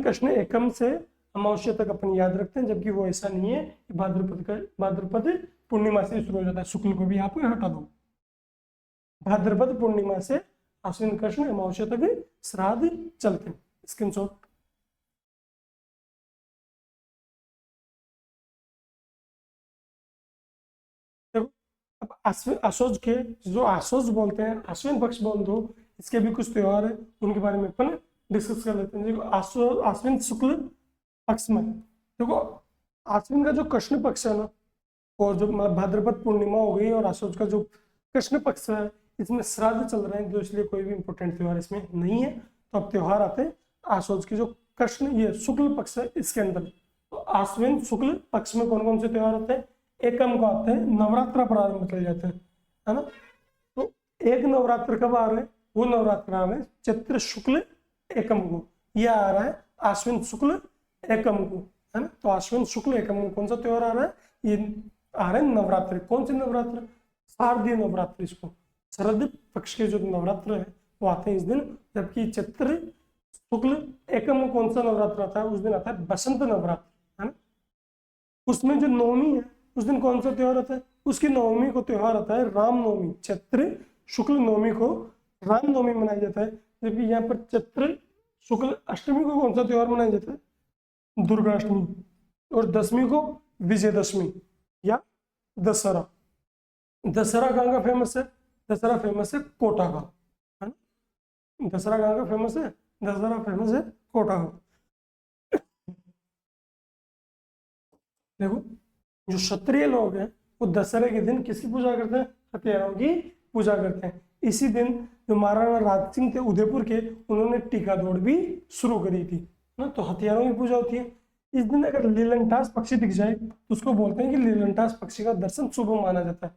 कृष्ण एकम से अमावस्या तक अपन याद रखते हैं, जबकि वो ऐसा नहीं है कि भाद्रपद पूर्णिमा से शुरू हो जाता है। शुक्ल को भी आप हटा दो। भाद्रपद पूर्णिमा से आश्विन कृष्ण अमावस्या तक श्राद्ध चलते हैं। स्क्रीनशॉट। अब आश्वज के जो आश्वज बोलते हैं, आश्विन पक्ष बोल दो, इसके भी कुछ त्योहार है, उनके बारे में अपन डिस्कस कर लेते हैं। देखो आश्विन शुक्ल पक्ष में देखो आश्विन का जो कृष्ण पक्ष है ना, और जो मतलब भाद्रपद पूर्णिमा हो गई और आश्वज का जो कृष्ण पक्ष है, इसमें श्राद्ध चल रहे हैं, तो इसलिए कोई भी इंपॉर्टेंट त्योहार इसमें नहीं है। तो अब त्योहार आते हैं आश्वज की जो कृष्ण ये शुक्ल पक्ष है इसके अंदर। तो आश्विन शुक्ल पक्ष में कौन कौन से त्योहार होते हैं? एकम को आते हैं, नवरात्र प्रारंभ कर जाते हैं, है ना। तो एक नवरात्र कब आ रहे हैं? वो नवरात्र आ रहे हैं चैत्र शुक्ल एकम को, यह आ रहा है आश्विन शुक्ल एकम को, है ना। तो आश्विन शुक्ल एकम को कौन सा त्योहार आ रहा है? ये आ रहे हैं नवरात्र। कौन से नवरात्र? शारदीय नवरात्र। इसको शरद पक्ष के जो नवरात्र है वो आते हैं इस दिन। जबकि चैत्र शुक्ल एकम को कौन सा नवरात्र आता है? उस दिन आता है बसंत नवरात्र, है ना। उसमें जो नवमी है उस दिन कौन सा त्योहार आता है? उसकी नवमी को त्योहार आता है रामनवमी। चैत्र शुक्ल नवमी को रामनवमी मनाया जाता है। जबकि यहाँ पर चैत्र शुक्ल अष्टमी को कौन सा त्योहार मनाया जाता है? दुर्गाष्टमी। और दशमी को विजयदशमी या दशहरा। दशहरा कहाँ का फेमस है? दशहरा फेमस है कोटा का, है ना। दशहरा कहाँ का फेमस है? दशहरा फेमस है कोटा का। देखो जो क्षत्रिय लोग हैं वो दशहरे के दिन किसकी पूजा करते हैं? हथियारों की पूजा करते हैं। इसी दिन जो महाराणा राज सिंह थे उदयपुर के, उन्होंने टीका दौड़ भी शुरू करी थी ना, तो हथियारों की पूजा होती है। इस दिन अगर लीलंटास पक्षी दिख जाए तो उसको बोलते हैं कि लीलंटास पक्षी का दर्शन शुभ माना जाता है।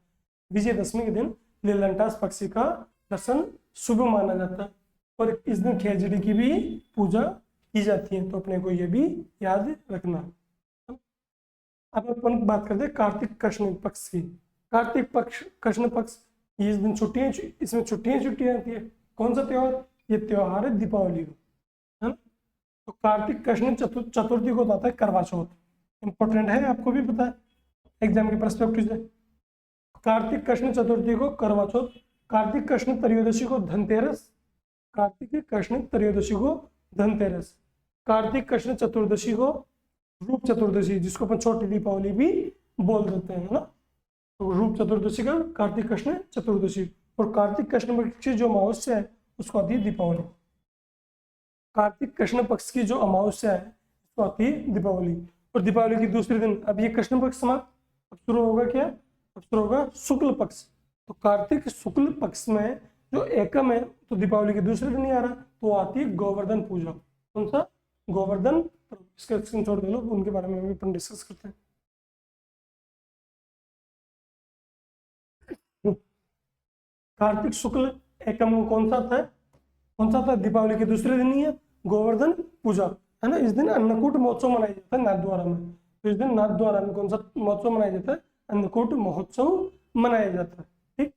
विजयदशमी के दिन लीलंटास पक्षी का दर्शन शुभ माना जाता है। और इस दिन खेजड़ी की भी पूजा की जाती है, तो अपने को ये भी याद रखना। अब अपन बात करते हैं कार्तिक कृष्ण पक्ष की। कार्तिक पक्ष कृष्ण पक्ष, ये इस दिन छुट्टियां, इसमें छुट्टियां आती है। कौन सा त्योहार? ये त्योहार है दीपावली का, है ना। तो कार्तिक कृष्ण चतुर्थी को आता है करवा चौथ। इंपॉर्टेंट है, आपको भी पता है एग्जाम के पर्सपेक्टिव से। कार्तिक कृष्ण चतुर्थी को करवा चौथ, कार्तिक कृष्ण त्रयोदशी को धनतेरस, कार्तिक कृष्ण त्रयोदशी को धनतेरस, कार्तिक कृष्ण चतुर्दशी को रूप चतुर्दशी, जिसको अपन छोटी दीपावली भी बोल देते हैं, है ना। तो रूप चतुर्दशी का कार्तिक कृष्ण चतुर्दशी, और कार्तिक कृष्ण पक्ष की जो अमावस्या है उसको आती है दीपावली। कार्तिक कृष्ण पक्ष की जो अमावस्या है उसको आती है दीपावली। और दीपावली की दूसरे दिन, अब ये कृष्ण पक्ष समाप्त, अब शुरू होगा क्या, अब शुरू होगा शुक्ल पक्ष। तो कार्तिक शुक्ल पक्ष में जो एकम है तो दीपावली के दूसरे दिन ही आ रहा है, तो आती है गोवर्धन पूजा। कौन सा, गोवर्धन। इसका स्क्रीनशॉट दे लो, उनके बारे में भी अपन डिस्कस करते हैं। कार्तिक शुक्ल एकम को कौन सा था, दीपावली के दूसरे दिन ही है, गोवर्धन पूजा, है ना। इस दिन अन्नकूट महोत्सव मनाया जाता है नाथद्वारा में। तो इस दिन नाथद्वारा में कौन सा महोत्सव मनाया जाता है, अन्नकूट महोत्सव मनाया जाता है। ठीक,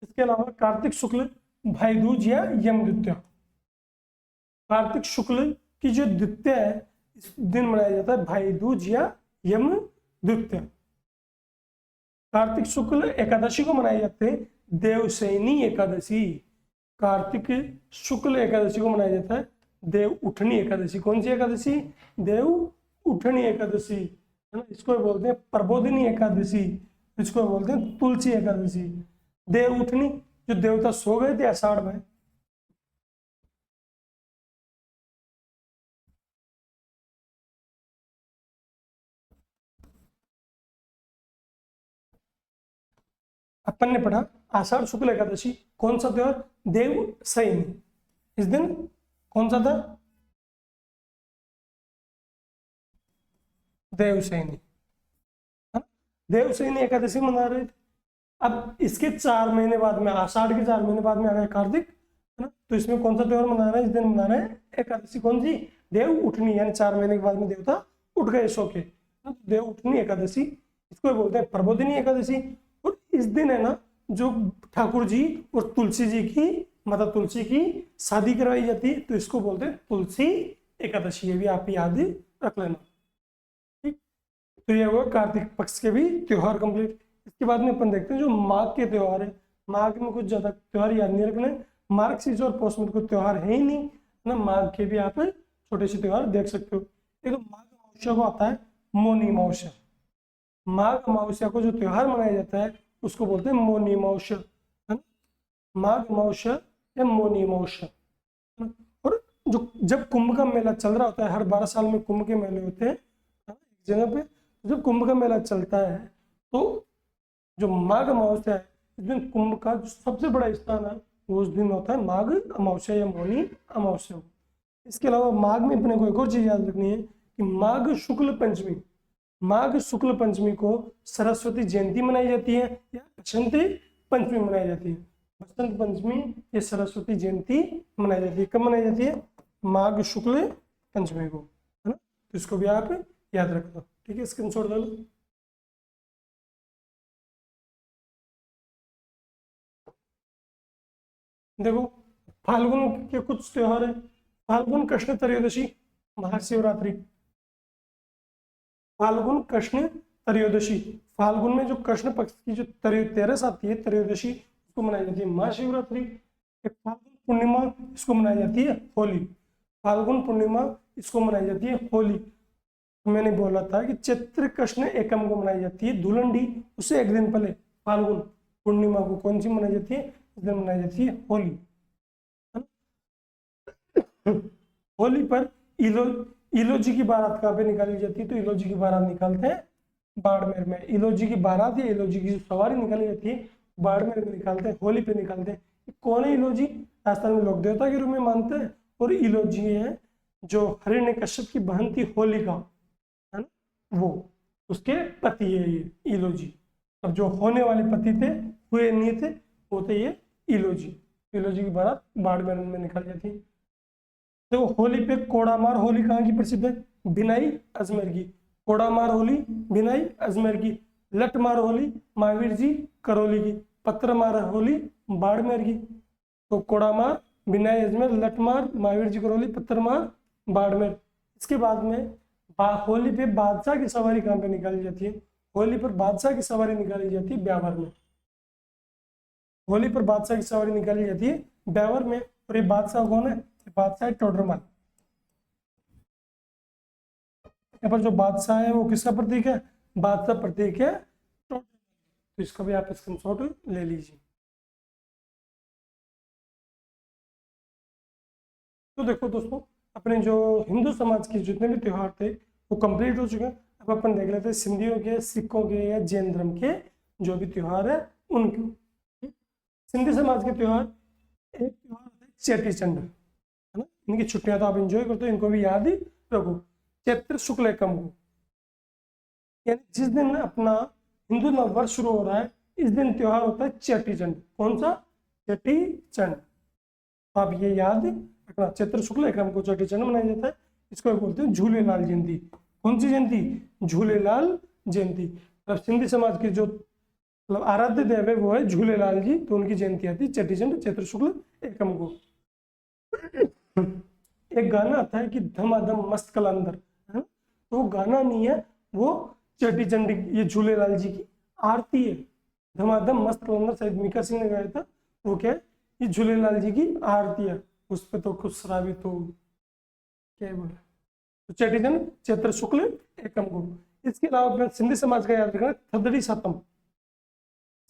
इसके अलावा कार्तिक शुक्ल भाई दूज या यम द्वितीया, कार्तिक शुक्ल की जो द्वितीया है इस दिन मनाया जाता है भाई दूज या यम द्वितीया। कार्तिक शुक्ल एकादशी को मनाए जाते हैं देवशयनी एकादशी, कार्तिक शुक्ल एकादशी को मनाया जाता है देव उठनी एकादशी। कौन सी एकादशी, देव उठनी एकादशी, है ना। इसको बोलते हैं प्रबोधिनी एकादशी, इसको बोलते हैं तुलसी एकादशी। देव उठनी, जो देवता सो गए थे आषाढ़ में, अपन ने पढ़ा आषाढ़ शुक्ल एकादशी, कौन सा त्योहार, देव शयनी। इस दिन कौन सा था, देवशयनी, देवशयनी एकादशी मना रहे थे। अब इसके 4 महीने बाद में, आषाढ़ के 4 महीने बाद में आ गया कार्तिक, है ना। तो इसमें कौन सा त्योहार मना रहे हैं, इस दिन मना रहे हैं एकादशी। कौन सी, देव उठनी, यानी 4 महीने के बाद में देवता उठ गए सो के, तो देव उठनी एकादशी, इसको बोलते हैं प्रबोधिनी एकादशी। और इस दिन है ना जो ठाकुर जी और तुलसी जी की, माता तुलसी की शादी करवाई जाती है, तो इसको बोलते हैं तुलसी एकादशी। ये भी आप याद रख लेना। ठीक, तो ये हुआ कार्तिक पक्ष के भी त्योहार कंप्लीट। इसके बाद में अपन देखते हैं जो माघ के त्योहार है। माघ में कुछ ज्यादा त्योहार याद नहीं रखने, मार्गशीर्ष और पौष में कोई त्योहार है ही नहीं, है ना। माघ के भी आप छोटे से त्योहार देख सकते हो। एक तो माघ अमावस्या को आता है मौनी अमावस्या। माघ अमावस्या को जो त्योहार मनाया जाता है उसको बोलते हैं मौनी अमावस्या, है ना। माघ अमावस्या या मौनी अमावस्या। और जो जब कुंभ का मेला चल रहा होता है, हर 12 साल में कुंभ के मेले होते हैं एक जगह पे, जब कुंभ का मेला चलता है तो जो माघ अमावस्या है इस दिन कुंभ का जो सबसे बड़ा स्थान है वो उस दिन होता है माघ अमावस्या या मौनी अमावस्या। इसके अलावा माघ में अपने को एक और चीज याद रखनी है कि माघ शुक्ल पंचमी, माघ शुक्ल पंचमी को सरस्वती जयंती मनाई जाती है या बसंत पंचमी मनाई जाती है। बसंत पंचमी या सरस्वती जयंती मनाई जाती है। कब मनाई जाती है, माघ शुक्ल पंचमी को, है ना। तो इसको भी आप याद रखना, ठीक है, स्क्रीनशॉट ले लो। देखो फाल्गुन के कुछ त्योहार है। फाल्गुन कृष्ण त्रयोदशी, महाशिवरात्रि। फाल्गुन कृष्ण त्रयोदशी, फाल्गुन में जो कृष्ण पक्ष की जो तेरस आती है त्रयोदशी, उसको मनाई जाती है महाशिवरात्रि। एक फाल्गुन पूर्णिमा, इसको मनाई जाती है होली। फाल्गुन पूर्णिमा इसको मनाई जाती है होली। मैंने बोला था कि चैत्र कृष्ण एकम को मनाई जाती है धुलंडी, उससे एक दिन पहले फाल्गुन पूर्णिमा को कौन सी मनाई जाती है, इस दिन मनाई जाती है होली। होली पर इलोजी की बारात कहाँ पे निकाली जाती है, तो इलोजी की बारात निकालते हैं बाड़मेर में। इलोजी की बारात या इलोजी की सवारी निकाली जाती है बाड़मेर में निकालते हैं, होली पे निकालते हैं। कौन है इलोजी, राजस्थान में लोग देवता के रूप में मानते हैं। और इलोजी है जो हिरण्यकश्यप की बहन थी होलिका, है ना, वो उसके पति है ये इलोजी। अब जो होने वाले पति थे, हुए नहीं थे, वो थे ये इलोजी। इलोजी की बारात बाड़मेर में निकाली जाती है। तो होली पे कोड़ामार होली कहाँ की प्रसिद्ध है, बिनाई अजमेर की। कोड़ामार होली बिनाई अजमेर की। लटमार होली महावीर जी करौली की। पत्रमार होली बाड़मेर की। तो कोड़ामार बिनाई अजमेर, लटमार महावीर जी करौली, पत्रमार बाड़मेर। इसके बाद में होली पे बादशाह की सवारी कहाँ पे निकाली जाती है, होली पर बादशाह की सवारी निकाली जाती है ब्यावर में। होली पर बादशाह की सवारी निकाली जाती है ब्यावर में। और ये बादशाह कौन है? बादशाह है टोडरमल। यहाँ पर जो बादशाह है वो किसका प्रतीक है? बादशाह प्रतीक है टोडरमल। तो इसका भी आप स्क्रीनशॉट ले लीजिए। तो देखो दोस्तों, अपने जो हिंदू समाज के जितने भी त्योहार थे वो कंप्लीट हो चुके हैं। अब अपन देख लेते हैं सिंधियों के, सिखों के या जैन धर्म के जो भी त्योहार है उनके। सिंधी समाज के त्योहार, एक त्योहार होता है चेटी चंड, है ना। इनकी छुट्टियां तो आप एंजॉय करते हो, इनको भी याद ही रखो। चैत्र शुक्ल एकम को, यानी जिस दिन अपना हिंदू नववर्ष शुरू हो रहा है इस दिन त्योहार होता है चेटी चंड। कौन सा? चेटी चंड। आप ये याद रखना, चैत्र शुक्ल एकम को चेटी चंड मनाया जाता है। इसको बोलते हैं झूलेलाल जयंती। कौन सी जयंती? झूलेलाल जयंती। अब सिंधी समाज के जो मतलब आराध्य देव है वो है झूलेलाल जी, तो उनकी जयंती आती है चेटी चंड चैत्र शुक्ल एकम को। एक गाना आता है कि धमाधम मस्त कलंदर, है ना। तो वो गाना नहीं है, वो चेटी चंड ये झूलेलाल जी की आरती है। धमाधम मस्त कलंदर शायद मीका सिंह ने गाया था। वो क्या है? ये झूलेलाल जी की आरती है। उस पर तो कुछ शराबी तो क्या बोले। तो चेटी चंड चैत्र शुक्ल एकम को। इसके अलावा अपने सिंधी समाज का याद रखना थदड़ी सातम।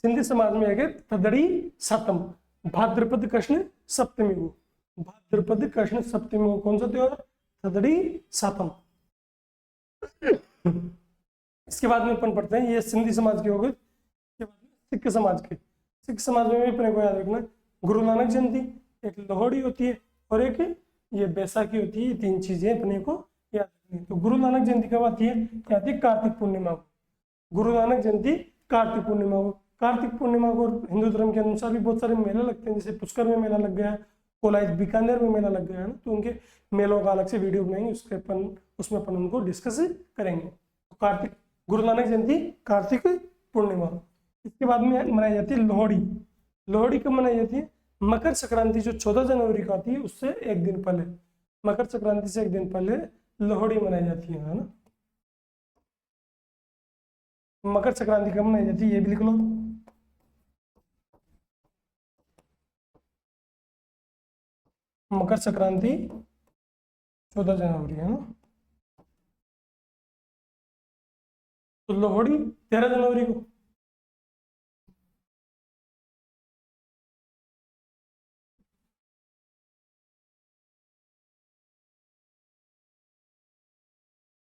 सिंधी समाज में है थदड़ी सातम, भाद्रपद कृष्ण सप्तमी को। भाद्रपद कृष्ण सप्तमी को कौन सा त्योहार? थदड़ी सातम। इसके बाद में अपन पढ़ते हैं, ये सिंधी समाज के हो गए। इसके बाद में सिख समाज के। सिख समाज में भी अपने को याद रखना गुरु नानक जयंती, एक लोहड़ी होती है और एक ये बैसाखी होती है। ये तीन चीजें अपने को याद रखनी है। तो गुरु नानक जयंती कब आती है? क्या आती है? कार्तिक पूर्णिमा को। गुरु नानक जयंती कार्तिक पूर्णिमा को। कार्तिक पूर्णिमा को हिंदू धर्म के अनुसार भी बहुत सारे मेले लगते हैं, जैसे पुष्कर में मेला लग गया, कोलाइच बीकानेर में मेला लग गया है ना। तो उनके मेलों का अलग से वीडियो बनाएंगे, उसमें अपन उनको डिस्कस करेंगे। तो कार्तिक गुरु नानक जयंती कार्तिक पूर्णिमा। इसके बाद में मनाई जाती है लोहड़ी। लोहड़ी कब मनाई जाती है? मकर संक्रांति जो 14 जनवरी को आती है उससे एक दिन पहले, मकर संक्रांति से एक दिन पहले लोहड़ी मनाई जाती है ना। मकर संक्रांति कब मनाई जाती है ये भी लिख लो। मकर संक्रांति 14 जनवरी है ना। तो लोहड़ी 13 जनवरी को।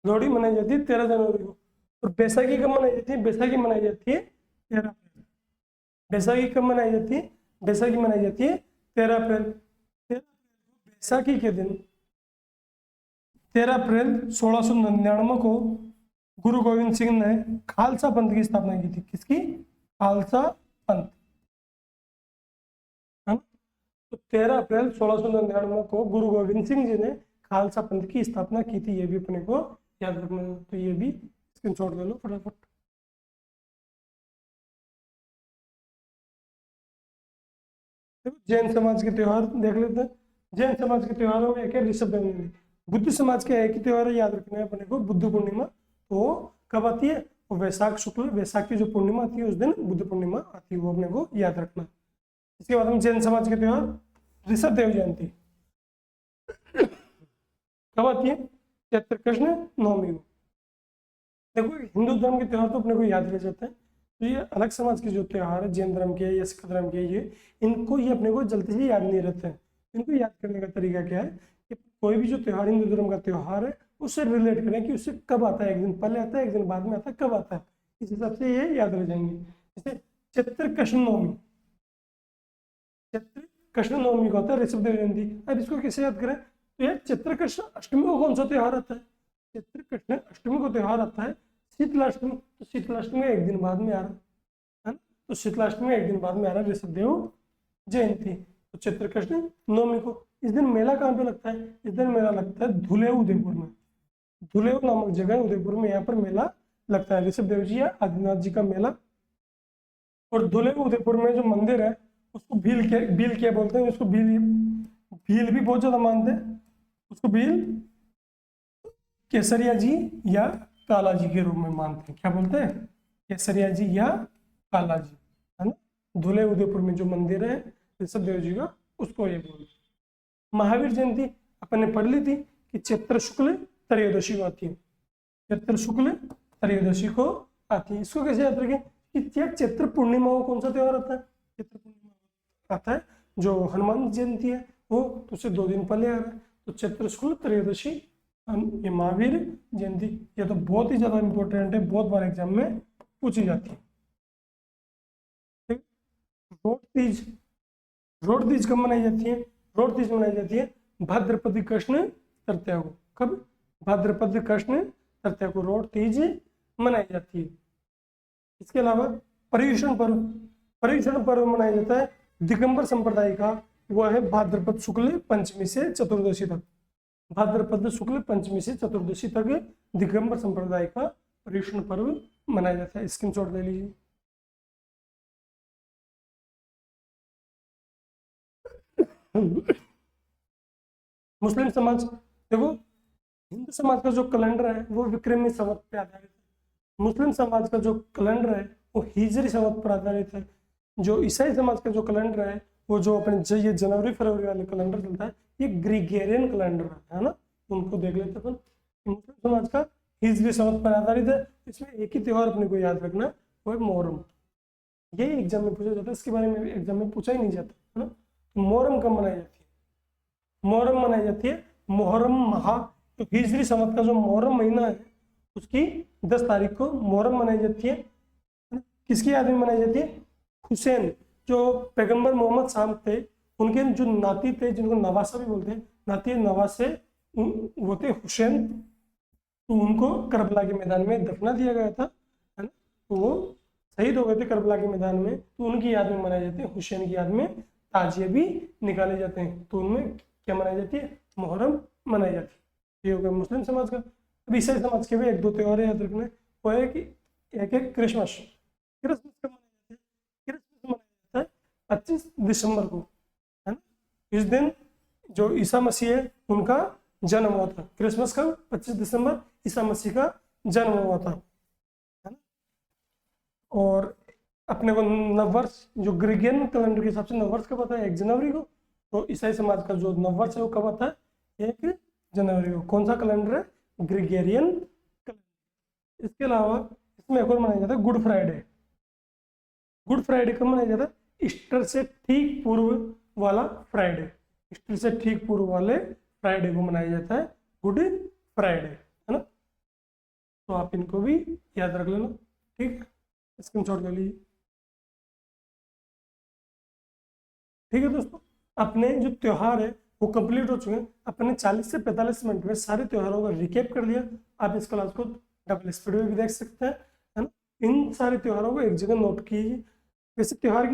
लोहड़ी मनाई जाती है 13 जनवरी को। और बैसाखी कब मनाई जाती है? बैसाखी मनाई जाती है 13 अप्रैल। बैसाखी कब मनाई जाती है? बैसाखी मनाई जाती है 13 अप्रैल। 13 बैसाखी के दिन 13 अप्रैल 1699 को गुरु गोविंद सिंह ने खालसा पंथ की स्थापना की थी। किसकी? खालसा पंथ, है ना। तो 13 अप्रैल 1699 को गुरु गोविंद सिंह जी ने खालसा पंथ की स्थापना की थी। ये भी अपने को याद रखना है। तो ये भी स्क्रीनशॉट ले लो फटाफट। देखो जैन समाज के त्योहार देख लेते हैं। जैन समाज के त्योहारों में एक है ऋषभ जयंती। बुद्ध समाज के एक ही त्योहार है, याद रखना है अपने को, बुद्ध पूर्णिमा। तो कब आती है? वो वैशाख शुक्ल, वैशाख की जो पूर्णिमा आती है उस दिन बुद्ध पूर्णिमा आती है, वो अपने को याद रखना। इसके बाद हम जैन समाज के त्योहार ऋषभ देव जयंती कब आती है? चैत्र कृष्ण नवमी को। देखो हिंदू धर्म के त्योहार तो अपने को याद रह जाते हैं। तो ये अलग समाज के जो त्योहार है, जैन धर्म के या सिख धर्म के, ये इनको ये अपने को जल्दी से याद नहीं रहते हैं। इनको याद करने का तरीका क्या है कि कोई भी जो त्योहार हिंदू धर्म का त्योहार है उससे रिलेट करें कि उससे कब आता है, एक दिन पहले आता है, एक दिन बाद में आता है, कब आता है, इस हिसाब से ये याद रह जाएंगे। जैसे चैत्र कृष्ण नवमी, चैत्र कृष्ण नवमी को आता है ऋषभ देव जयंती। अब इसको कैसे याद करें? तो यार चैत्र कृष्ण अष्टमी को कौन सा त्योहार आता है? चैत्र कृष्ण अष्टमी को त्योहार आता है शीतलाष्टमी। तो शीतलाष्टमी एक दिन बाद में आ रहा है ना। तो शीतलाष्टमी एक दिन बाद में आ रहा है ऋषभ देव जयंती। तो चैत्र कृष्ण नवमी को। इस दिन मेला कहाँ पे लगता है? इस दिन मेला लगता है धुलेव उदयपुर में। धुलेव नामक जगह उदयपुर में, यहाँ पर मेला लगता है ऋषभ देव जी या आदिनाथ जी का मेला। और धुलेव उदयपुर में जो मंदिर है उसको भील क्या बोलते हैं? उसको भील भी बहुत ज्यादा मानते हैं उसको। भील केसरिया जी या काला जी के रूप में मानते हैं। क्या बोलते हैं? केसरिया जी या काला जी, है ना। धुले उदयपुर में जो मंदिर है ऋषभ देव जी का, उसको ये बोलते हैं। महावीर जयंती अपन ने पढ़ ली थी कि चैत्र शुक्ल त्रयोदशी को आती है, चैत्र शुक्ल त्रयोदशी को आती है। इसको कैसे याद रखें कि यार चैत्र पूर्णिमा को कौन सा त्योहार आता है, चैत्र पूर्णिमा आता है जो हनुमान जयंती है वो तो उससे 2 दिन पहले आ रहा है, तो चैत्र शुक्ल त्रयोदशी ये महावीर जयंती, ये तो बहुत ही ज्यादा इंपॉर्टेंट है, बहुत बार एग्जाम में पूछी जाती है। रोड तीज, रोड तीज कब मनाई जाती है, रोड तीज मनाई जाती है भाद्रपद कृष्ण तृतीया को। कब, भाद्रपद कृष्ण तृतीया को रोड तीज मनाई जाती है। इसके अलावा पर्युषण पर्व, पर्युषण पर्व मनाया जाता है दिगंबर संप्रदाय का, वह है भाद्रपद शुक्ल पंचमी से चतुर्दशी तक, भाद्रपद शुक्ल पंचमी से चतुर्दशी तक दिगंबर संप्रदाय का पर्युषण पर्व मनाया जाता है। स्क्रीनशॉट ले लीजिए। मुस्लिम समाज, देखो हिंदू समाज का जो कैलेंडर है वो विक्रमी संवत पे आधारित है, मुस्लिम समाज का जो कैलेंडर है वो हिजरी संवत पर आधारित है, जो ईसाई समाज का जो कैलेंडर है वो जो अपने ये जनवरी फरवरी वाले कैलेंडर चलता है ये ग्रिगोरियन कैलेंडर है ना, उनको देख लेते अपन। मुस्लिम समाज का हिजरी संवत पर आधारित है, इसमें एक ही त्योहार अपने को याद रखना वो है मोहर्रम, यही एग्जाम में पूछा जाता है, इसके बारे में एग्जाम में पूछा ही नहीं जाता है ना। मोहर्रम कब मनाई जाती है, मोहर्रम मनाई जाती है मुहर्रम माह, तो हिजरी संवत का जो मुहर्रम महीना है उसकी 10 तारीख को मुहर्रम मनाई जाती है। किसकी याद में मनाई जाती है, हुसैन जो पैगंबर मोहम्मद साहब थे उनके जो नाती थे जिनको नवासा भी बोलते हैं, नाती नवासे वो थे हुसैन, तो उनको करबला के मैदान में दफना दिया गया था, है ना, तो वो शहीद हो गए थे करबला के मैदान में, तो उनकी याद में मनाई जाती है, हुसैन की याद में ताजिए भी निकाले जाते हैं, तो उनमें क्या मनाई जाती है, मुहर्रम मनाई जाती है। ये हो गया मुस्लिम समाज का। अब ईसाई समाज के भी 1-2 त्योहार याद रखना, वो है कि एक है क्रिसमस, क्रिसमस कब मनाया जाता है, क्रिसमस मनाया जाता है 25 दिसंबर को, है ना। इस दिन जो ईसा मसीह है उनका जन्म हुआ था, क्रिसमस का 25 दिसंबर ईसा मसीह का जन्म हुआ था, है ना। और अपने को नववर्ष जो ग्रिगोरियन कैलेंडर के हिसाब से नववर्ष कब आता है, 1 जनवरी को, तो ईसाई समाज का जो नववर्ष है वो कब आता है, 1 जनवरी को। कौन सा कैलेंडर है, ग्रिगोरियन कैलेंडर। इसके अलावा इसमें एक और मनाया जाता है गुड फ्राइडे, गुड फ्राइडे कब मनाया जाता है, ईस्टर से ठीक पूर्व वाला फ्राइडे, ईस्टर से ठीक पूर्व वाले फ्राइडे को मनाया जाता है गुड फ्राइडे, है ना। तो आप इनको भी याद रख लेना, ठीक है, स्क्रीनशॉट ले लीजिए। ठीक है दोस्तों, अपने जो त्योहार है वो कंप्लीट हो चुके हैं, अपने 40 से 45 मिनट में सारे त्योहारों का रिकेप कर लिया। आप इस क्लास को डबल स्पीड में भी देख सकते हैं, है ना। इन सारे त्योहारों को एक जगह नोट कीजिए, वैसे त्योहार की